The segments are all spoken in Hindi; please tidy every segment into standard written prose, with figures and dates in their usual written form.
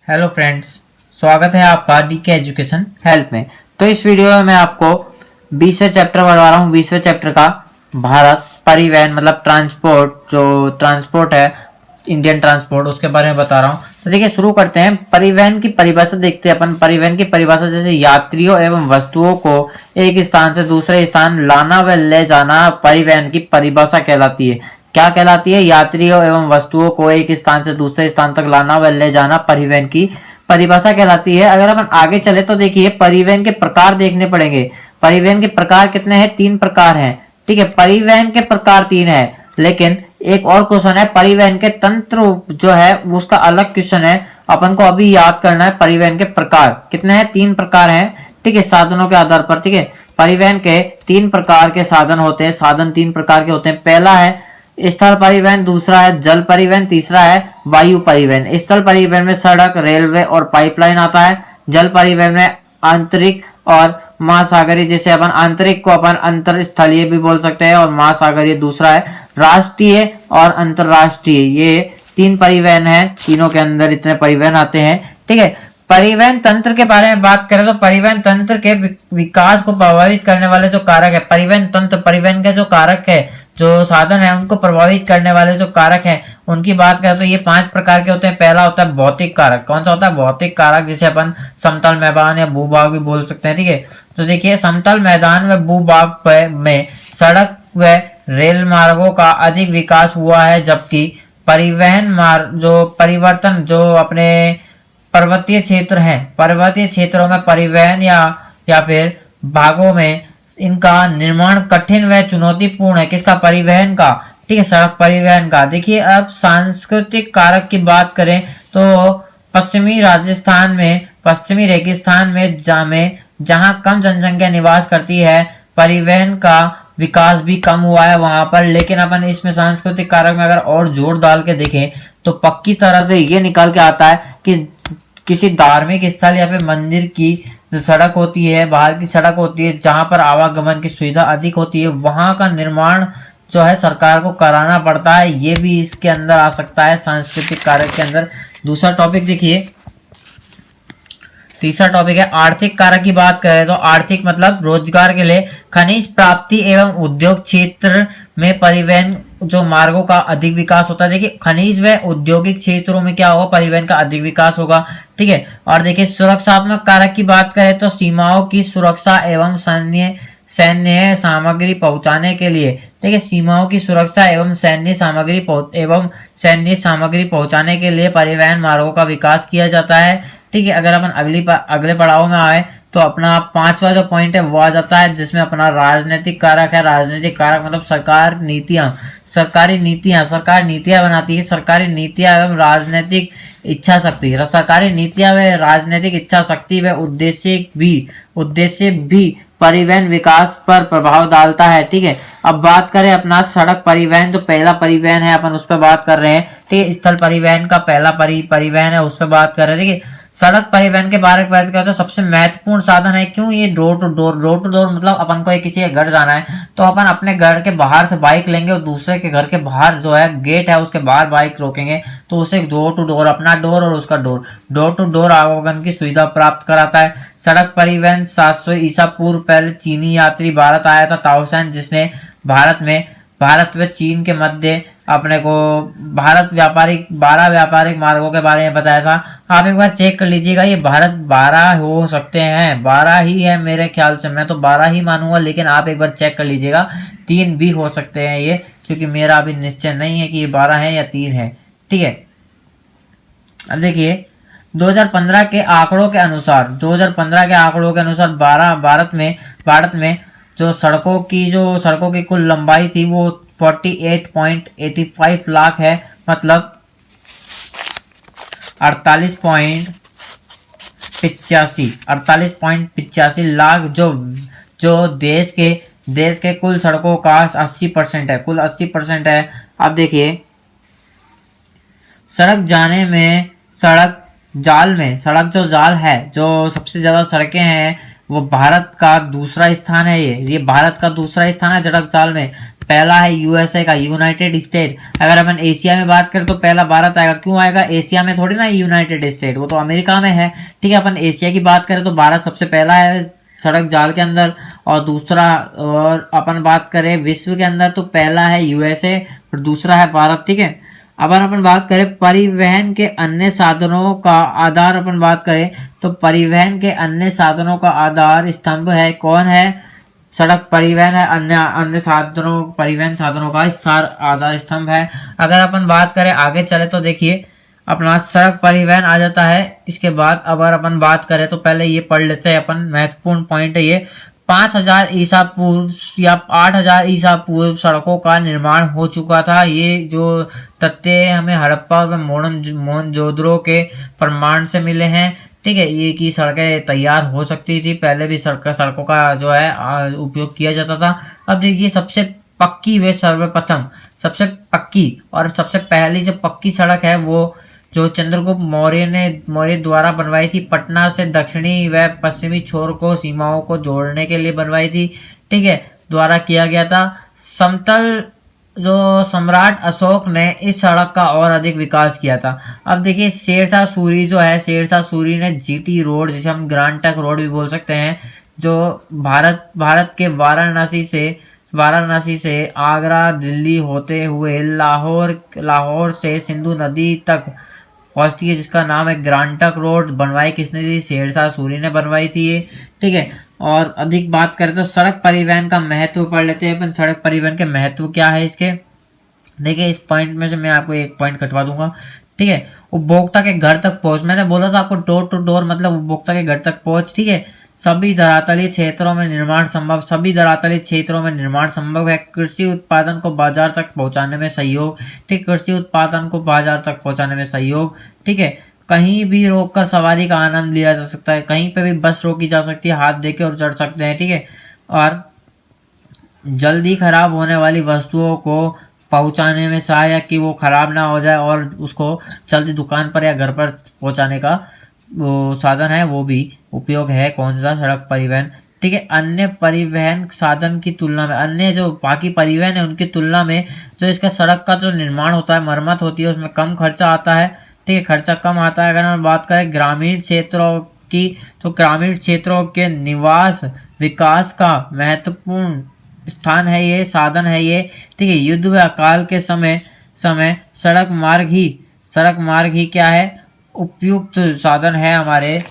हेलो फ्रेंड्स, स्वागत है आपका डीके एजुकेशन हेल्प में। तो इस वीडियो में मैं आपको 20वें चैप्टर पढ़वा रहा हूँ। 20वें चैप्टर का भारत परिवहन मतलब ट्रांसपोर्ट, जो ट्रांसपोर्ट है इंडियन ट्रांसपोर्ट, उसके बारे में बता रहा हूँ। तो देखिए, शुरू करते हैं। परिवहन की परिभाषा देखते हैं अपन। परिवहन की परिभाषा जैसे यात्रियों एवं वस्तुओं को एक स्थान से दूसरे स्थान लाना व ले जाना परिवहन की परिभाषा कहलाती है। क्या कहलाती है? यात्रियों एवं वस्तुओं को एक स्थान से दूसरे स्थान तक लाना व ले जाना परिवहन की परिभाषा कहलाती है। अगर अपन आगे चले तो देखिए, परिवहन के प्रकार देखने पड़ेंगे। परिवहन के प्रकार कितने हैं? 3 प्रकार हैं। ठीक है, परिवहन के प्रकार 3 है। लेकिन एक और क्वेश्चन है, परिवहन के तंत्र जो है उसका अलग क्वेश्चन है। अपन को अभी याद करना है परिवहन के प्रकार कितने हैं? 3 प्रकार हैं। ठीक है, साधनों के आधार पर। ठीक है, परिवहन के 3 प्रकार के साधन होते हैं। साधन 3 प्रकार के होते हैं। पहला है स्थल परिवहन, दूसरा है जल परिवहन, तीसरा है वायु परिवहन। स्थल परिवहन में सड़क, रेलवे और पाइपलाइन आता है। जल परिवहन में आंतरिक और महासागरीय, जैसे अपन आंतरिक को अपन अंतर स्थलीय भी बोल सकते हैं, और महासागरीय दूसरा है। राष्ट्रीय और अंतरराष्ट्रीय, ये 3 परिवहन है। तीनों के अंदर इतने परिवहन आते हैं। ठीक है, परिवहन तंत्र के बारे में बात करें तो परिवहन तंत्र के विकास को प्रभावित करने वाले जो कारक है, परिवहन तंत्र, परिवहन के जो कारक है, जो साधन है, उनको प्रभावित करने वाले जो कारक हैं, उनकी बात करें तो ये 5 प्रकार के होते हैं। पहला होता है भौतिक कारक। कौन सा होता है? भौतिक कारक, जिसे अपन समतल मैदान या भूभाग भी बोल सकते हैं। ठीक है, तो देखिए, समतल मैदान व भूभाग में सड़क व रेल मार्गों का अधिक विकास हुआ है, जबकि परिवहन मार्ग जो परिवर्तन जो अपने पर्वतीय क्षेत्र हैं, पर्वतीय क्षेत्रों में परिवहन या फिर भागों में इनका निर्माण कठिन व चुनौतीपूर्ण है। किसका? परिवहन का। ठीक है, सड़क परिवहन का। देखिए, अब सांस्कृतिक कारक की बात करें तो पश्चिमी राजस्थान में, पश्चिमी रेगिस्तान में जहां कम जनसंख्या निवास करती है, परिवहन का विकास भी कम हुआ है वहां पर। लेकिन अपन इसमें सांस्कृतिक कारक में अगर और जोर डाल के देखें तो पक्की तरह से ये निकल के आता है कि किसी धार्मिक स्थल या फिर मंदिर की जो सड़क होती है, बाहर की सड़क होती है, जहां पर आवागमन की सुविधा अधिक होती है, वहां का निर्माण जो है सरकार को कराना पड़ता है। ये भी इसके अंदर आ सकता है, सांस्कृतिक कारक के अंदर। दूसरा टॉपिक देखिए, तीसरा टॉपिक है आर्थिक कारक की बात करें तो आर्थिक मतलब रोजगार के लिए खनिज प्राप्ति एवं उद्योग क्षेत्र में परिवहन जो मार्गों का अधिक विकास होता है। देखिए, खनिज व औद्योगिक क्षेत्रों में क्या होगा? परिवहन का अधिक विकास होगा। ठीक है, और देखिए, सुरक्षात्मक कारक की बात करें तो सीमाओं की सुरक्षा एवं सैन्य सामग्री पहुंचाने के लिए, देखिए, सीमाओं की सुरक्षा एवं सैन्य सामग्री पहुंचाने के लिए परिवहन मार्गों का विकास किया जाता है। ठीक है, अगर अपन अगले पड़ाव में आए तो अपना 5वां जो पॉइंट है वो आ जाता है, जिसमें अपना राजनीतिक कारक है। राजनीतिक कारक मतलब सरकार नीतियां बनाती है। सरकारी नीतियां एवं राजनीतिक इच्छा शक्ति, सरकारी नीतियां व राजनीतिक इच्छा शक्ति व उद्देश्य भी परिवहन विकास पर प्रभाव डालता है। ठीक है, अब बात करें अपना सड़क परिवहन, जो पहला परिवहन है अपन उस पर बात कर रहे हैं। ठीक है, स्थल परिवहन का पहला परिवहन है, उस पर बात कर रहे हैं। देखिए, सड़क परिवहन के बारे में बात करते हैं, सबसे महत्वपूर्ण साधन है। क्यों? ये डोर टू डोर मतलब अपन को किसी के घर जाना है तो अपन अपने घर के बाहर से बाइक लेंगे और दूसरे के घर के बाहर जो है गेट है उसके बाहर बाइक रोकेंगे, तो उसे डोर टू डोर, अपना डोर और उसका डोर टू डोर आवागमन की सुविधा प्राप्त कराता है। सड़क परिवहन 700 ईसा पूर्व पहले चीनी यात्री भारत आया था, ताओसेन, जिसने भारत व चीन के मध्य अपने को 12 व्यापारिक मार्गों के बारे में बताया था। आप एक बार चेक कर लीजिएगा, ये भारत 12 हो सकते हैं, 12 ही है मेरे ख्याल से, मैं तो 12 ही मानूंगा, लेकिन आप एक बार चेक कर लीजिएगा, 3 भी हो सकते हैं ये, क्योंकि मेरा अभी निश्चय नहीं है कि ये 12 है या 3 है। ठीक है, अब देखिए, 2015 के आंकड़ों के अनुसार भारत में जो सड़कों की कुल लंबाई थी वो 48.85 लाख है, मतलब 48.85 लाख, जो देश के कुल सड़कों का 80% है, कुल 80% है। अब देखिए, सड़क जाल है, जो सबसे ज्यादा सड़कें हैं वो भारत का दूसरा स्थान है। ये भारत का दूसरा स्थान है सड़क जाल में। पहला है यूएसए का, यूनाइटेड स्टेट। अगर अपन एशिया में बात करें तो पहला भारत आएगा। क्यों आएगा? एशिया में थोड़ी ना यूनाइटेड स्टेट, वो तो अमेरिका में है। ठीक है, अपन एशिया की बात करें तो भारत सबसे पहला है सड़क जाल के अंदर। और दूसरा, और अपन बात करें विश्व के अंदर तो पहला है यूएसए और दूसरा है भारत। ठीक है, अपन बात करें परिवहन के अन्य साधनों का आधार, अपन बात करें तो परिवहन के अन्य साधनों का आधार स्तंभ है कौन है? सड़क परिवहन है। अन्य अन्य साधनों, परिवहन साधनों का स्थान आधार स्तंभ है। अगर अपन बात करें आगे चले तो देखिए अपना सड़क परिवहन आ जाता है। इसके बाद अगर अपन बात करें तो पहले ये पढ़ लेते हैं अपन, महत्वपूर्ण पॉइंट है ये। 5000 ईसा पूर्व या 8000 ईसा पूर्व सड़कों का निर्माण हो चुका था। ये जो तथ्य हमें हड़प्पा व मोहनजोदड़ो के प्रमाण से मिले हैं। ठीक है, ये की सड़कें तैयार हो सकती थी, पहले भी सड़कों का जो है उपयोग किया जाता था। अब देखिए सबसे पक्की व सर्वप्रथम सबसे पक्की और सबसे पहली जो पक्की सड़क है वो जो चंद्रगुप्त मौर्य द्वारा बनवाई थी, पटना से दक्षिणी व पश्चिमी छोर को सीमाओं को जोड़ने के लिए बनवाई थी। ठीक है, द्वारा किया गया था। समतल जो सम्राट अशोक ने इस सड़क का और अधिक विकास किया था। अब देखिए शेरशाह सूरी जो है, शेरशाह सूरी ने जीटी रोड, जिसे हम ग्रांड ट्रंक रोड भी बोल सकते हैं, जो भारत के वाराणसी से आगरा दिल्ली होते हुए लाहौर से सिंधु नदी तक पहुंचती है, जिसका नाम है ग्रांड ट्रंक रोड। बनवाई किसने थी? शेरशाह सूरी ने बनवाई थी ये। ठीक है, और अधिक बात करें तो सड़क परिवहन का महत्व पढ़ लेते हैं अपन। सड़क परिवहन के महत्व क्या है इसके? देखिए इस पॉइंट में से मैं आपको एक पॉइंट कटवा दूंगा। ठीक है, उपभोक्ता के घर तक पहुंच, मैंने बोला था आपको डोर टू डोर मतलब उपभोक्ता के घर तक पहुंच। ठीक है, सभी धरातलीय क्षेत्रों में निर्माण संभव है। कृषि उत्पादन को बाजार तक पहुंचाने में सहयोग। ठीक, कृषि उत्पादन को बाजार तक पहुंचाने में सहयोग। ठीक है, कहीं भी रोककर सवारी का आनंद लिया जा सकता है, कहीं पे भी बस रोकी जा सकती है, हाथ देके और चढ़ सकते हैं। ठीक है, और जल्दी खराब होने वाली वस्तुओं को पहुंचाने में सहायक, कि वो खराब ना हो जाए और उसको जल्दी दुकान पर या घर पर पहुंचाने का वो साधन है, वो भी उपयोग है कौन सा? सड़क परिवहन। ठीक है, अन्य परिवहन साधन की तुलना में, अन्य जो बाकी परिवहन है उनकी तुलना में जो इसका सड़क का जो निर्माण होता है, मरम्मत होती है, उसमें कम खर्चा आता है। ठीक है, खर्चा कम आता है। अगर हम बात करें ग्रामीण क्षेत्रों की, तो ग्रामीण क्षेत्रों के निवास विकास का महत्वपूर्ण स्थान है ये, साधन है ये। ठीक है, युद्ध व अकाल के समय सड़क मार्ग ही क्या है? उपयुक्त साधन है हमारे।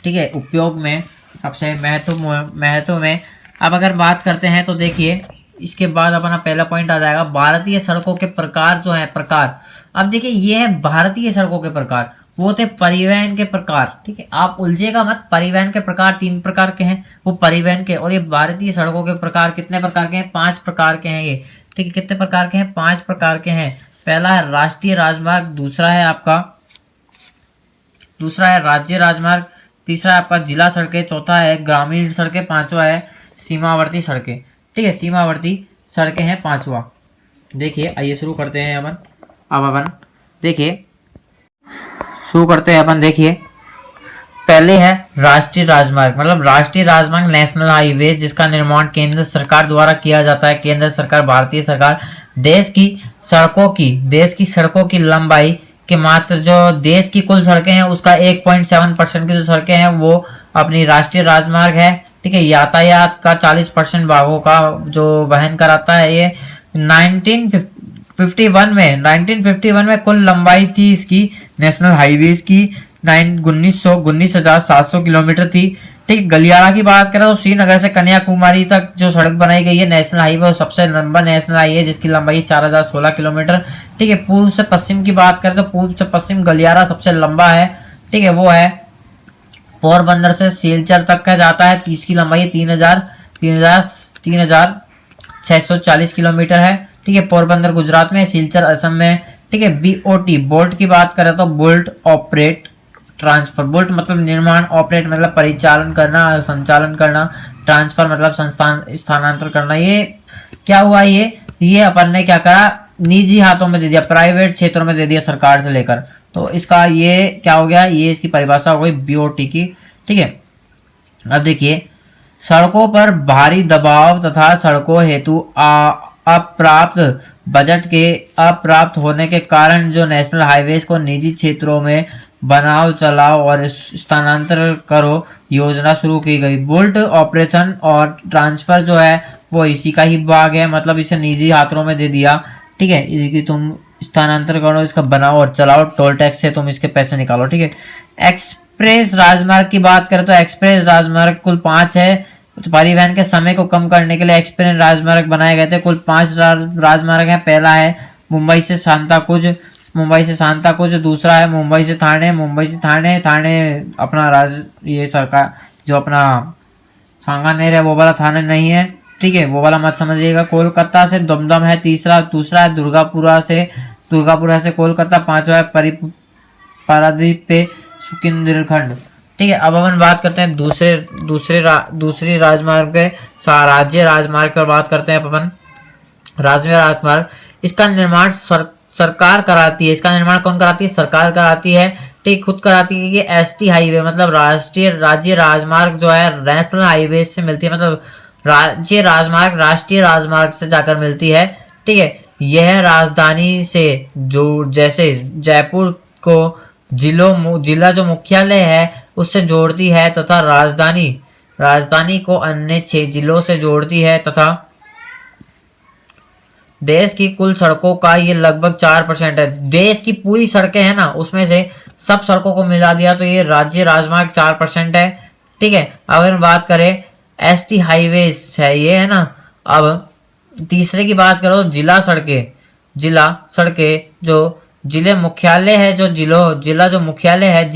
ठीक है, उपयोग में सबसे महत्व में अब अगर बात करते हैं तो देखिए इसके बाद अपना पहला पॉइंट आ जाएगा भारतीय सड़कों के प्रकार जो है प्रकार। अब देखिए ये है भारतीय सड़कों के प्रकार, वो थे परिवहन के प्रकार। ठीक है, आप उलझेगा मत, परिवहन के प्रकार 3 प्रकार के हैं वो परिवहन के, और ये भारतीय सड़कों के प्रकार कितने प्रकार के हैं? 5 प्रकार के हैं ये। ठीक है, कितने प्रकार के हैं? 5 प्रकार के हैं। पहला है राष्ट्रीय राजमार्ग, दूसरा है राज्य राजमार्ग, तीसरा है आपका जिला सड़कें, चौथा है ग्रामीण सड़कें, पांचवा है सीमावर्ती सड़कें। ठीक है, सीमावर्ती सड़कें हैं पांचवा। देखिए आइए शुरू करते हैं अपन देखिए शुरू करते हैं अपन। देखिए पहले है राष्ट्रीय राजमार्ग, मतलब राष्ट्रीय राजमार्ग नेशनल हाईवे, जिसका निर्माण केंद्र सरकार द्वारा किया जाता है। केंद्र सरकार, भारतीय सरकार देश की सड़कों की लंबाई के मात्र जो देश की कुल सड़कें हैं उसका 1.7% की जो सड़कें हैं वो अपनी राष्ट्रीय राजमार्ग है। ठीक है, यातायात का 40% भागों का जो वहन कराता है ये। 1951 में कुल लंबाई थी इसकी नेशनल हाईवेज की 19,700 किलोमीटर थी। ठीक, गलियारा की बात करें तो श्रीनगर से कन्याकुमारी तक जो सड़क बनाई गई है नेशनल हाईवे, वो सबसे लंबा नेशनल हाईवे जिसकी लंबाई 4016 किलोमीटर। ठीक है, पूर्व से पश्चिम की बात करें तो पूर्व से पश्चिम गलियारा सबसे लंबा है। ठीक है, वो है पोरबंदर से सिलचर तक का जाता है, इसकी लंबाई 3640 किलोमीटर है। ठीक है, पोरबंदर गुजरात में, सिलचर असम में। ठीक है, BOT बोल्ट की बात करें तो बोल्ट ऑपरेट ट्रांसफर, बोल्ट मतलब निर्माण, ऑपरेट मतलब परिचालन करना, संचालन करना, ट्रांसफर मतलब स्थानांतरण करना। ये क्या हुआ? ये अपन ने क्या करा? निजी हाथों में दे दिया, प्राइवेट क्षेत्रों में दे दिया सरकार से लेकर। तो इसका ये क्या हो गया? ये इसकी परिभाषा हो गई BOT की। ठीक है, अब देखिए सड़कों पर भारी दबाव तथा सड़कों हेतु अप्राप्त बजट के अप्राप्त होने के कारण जो नेशनल हाईवेज को निजी क्षेत्रों में बनाओ चलाओ और स्थानांतरण करो योजना शुरू की गई। बुल्ट ऑपरेशन और ट्रांसफर जो है वो इसी का ही भाग है, मतलब इसे निजी हाथों में दे दिया। ठीक है, इसकी तुम स्थानांतरण करो, इसका बनाओ और चलाओ, टोल टैक्स से तुम इसके पैसे निकालो। ठीक है, एक्सप्रेस राजमार्ग की बात करें तो एक्सप्रेस राजमार्ग कुल 5 है। तो परिवहन के समय को कम करने के लिए एक्सप्रेस राजमार्ग बनाए गए थे। कुल 5 राजमार्ग है। पहला है मुंबई से सांताकुज, दूसरा है मुंबई से थाने, थाने अपना ये सरकार जो अपना सांगानेर है वो वाला थाने नहीं है। ठीक है, वो वाला मत समझिएगा। कोलकाता से दमदम है दूसरा है दुर्गापुरा से कोलकाता, पांचवा है पारादीप पे सुकिंदरखंड। ठीक है, अब अपन बात करते हैं दूसरी राजमार्ग पे, राज्य राजमार्ग पर बात करते हैं अपन। राज्य राजमार्ग, इसका निर्माण सरकार कराती है। इसका निर्माण कौन कराती है? सरकार कराती है। ठीक, खुद कराती है। कि एसटी हाईवे मतलब राज्य राजमार्ग जो है नेशनल हाईवे से मिलती है, मतलब राज्य राजमार्ग राष्ट्रीय राजमार्ग से जाकर मिलती है। ठीक है, यह राजधानी से जो जैसे जयपुर को जिला जो मुख्यालय है उससे जोड़ती है तथा राजधानी को अन्य 6 जिलों से जोड़ती है तथा देश की कुल सड़कों का ये लगभग 4% है। देश की पूरी सड़कें हैं ना, उसमें से सब सड़कों को मिला दिया तो ये राज्य राजमार्ग 4% है। ठीक है, अगर बात करें एसटी हाईवेज है ये है ना। अब तीसरे की बात करो तो जिला सड़कें जो जिले मुख्यालय है, जिला जो मुख्यालय है,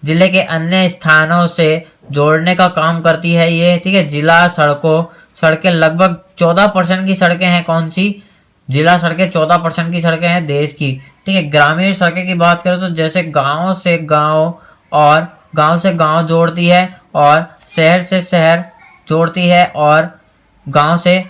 जिले के अन्य स्थानों से जोड़ने का काम करती है ये। ठीक है, जिला सड़कें लगभग 14% की सड़कें हैं। कौन सी? जिला सड़कें 14% की सड़कें हैं देश की। ठीक है, ग्रामीण सड़कें की बात करें तो जैसे गांव से गांव जोड़ती है और शहर से शहर जोड़ती है और गांव से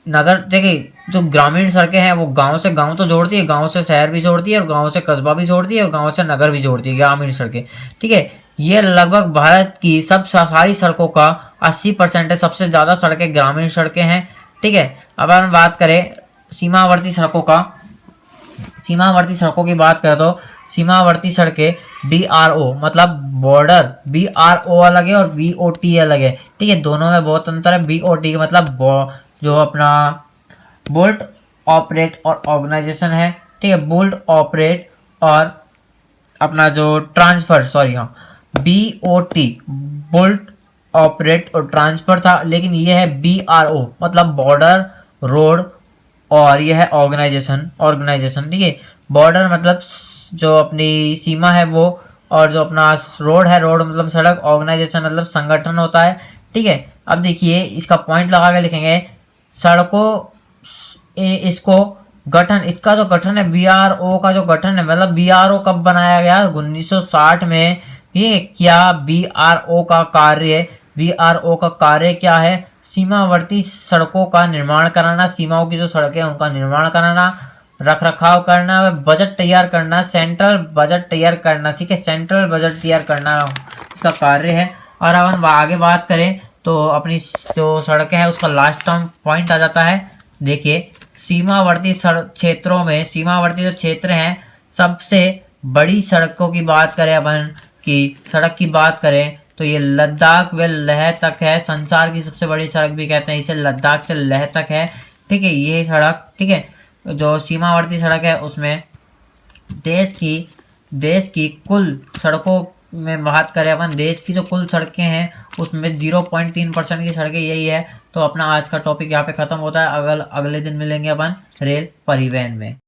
नगर। देखिए, जो ग्रामीण सड़कें हैं वो गांव से गांव तो जोड़ती है, गांव से शहर भी जोड़ती है और गांव से कस्बा भी जोड़ती है और गांव से नगर भी जोड़ती है, ग्रामीण सड़कें। ठीक है, ये लगभग भारत की सारी सड़कों का 80% है। सबसे ज्यादा सड़कें ग्रामीण सड़कें हैं। ठीक है, अब हम बात करें सीमावर्ती सड़कों की बात करें तो सीमावर्ती सड़कें BRO मतलब बॉर्डर, BRO अलग है और VOT अलग है। ठीक है, दोनों में बहुत अंतर है। BOT मतलब जो अपना बुल्ट ऑपरेट और ऑर्गेनाइजेशन है। ठीक है, बुल्ट ऑपरेट और अपना जो ट्रांसफर BOT बुल्ट ऑपरेट और ट्रांसफर था, लेकिन ये है BRO मतलब बॉर्डर रोड और यह है ऑर्गेनाइजेशन। ठीक है, बॉर्डर मतलब जो अपनी सीमा है वो, और जो अपना रोड है, रोड मतलब सड़क, ऑर्गेनाइजेशन मतलब संगठन होता है। ठीक है, अब देखिए इसका पॉइंट लगा के लिखेंगे। सड़कों इसका जो गठन है, BRO का जो गठन है, मतलब BRO कब बनाया गया? 1960 में। ये क्या BRO का कार्य क्या है? सीमावर्ती सड़कों का निर्माण कराना, सीमाओं की जो सड़कें हैं उनका निर्माण कराना, रख रखाव करना, बजट तैयार करना, सेंट्रल बजट तैयार करना। ठीक है, सेंट्रल बजट तैयार करना इसका कार्य है। और अब हम आगे बात करें तो अपनी जो सड़कें हैं उसका लास्ट टर्म पॉइंट आ जाता है। देखिए, सीमावर्ती जो क्षेत्र हैं, सबसे बड़ी सड़कों की बात करें अपन सड़क की बात करें तो ये लद्दाख व लेह तक है। संसार की सबसे बड़ी सड़क भी कहते हैं इसे, लद्दाख से लेह तक है। ठीक है, ये सड़क, ठीक है, जो सीमावर्ती सड़क है उसमें देश की कुल सड़कों में बात करें अपन, देश की जो कुल सड़कें हैं उसमें 0.3% की सड़कें यही है। तो अपना आज का टॉपिक यहाँ पे खत्म होता है। अगले दिन मिलेंगे अपन रेल परिवहन में।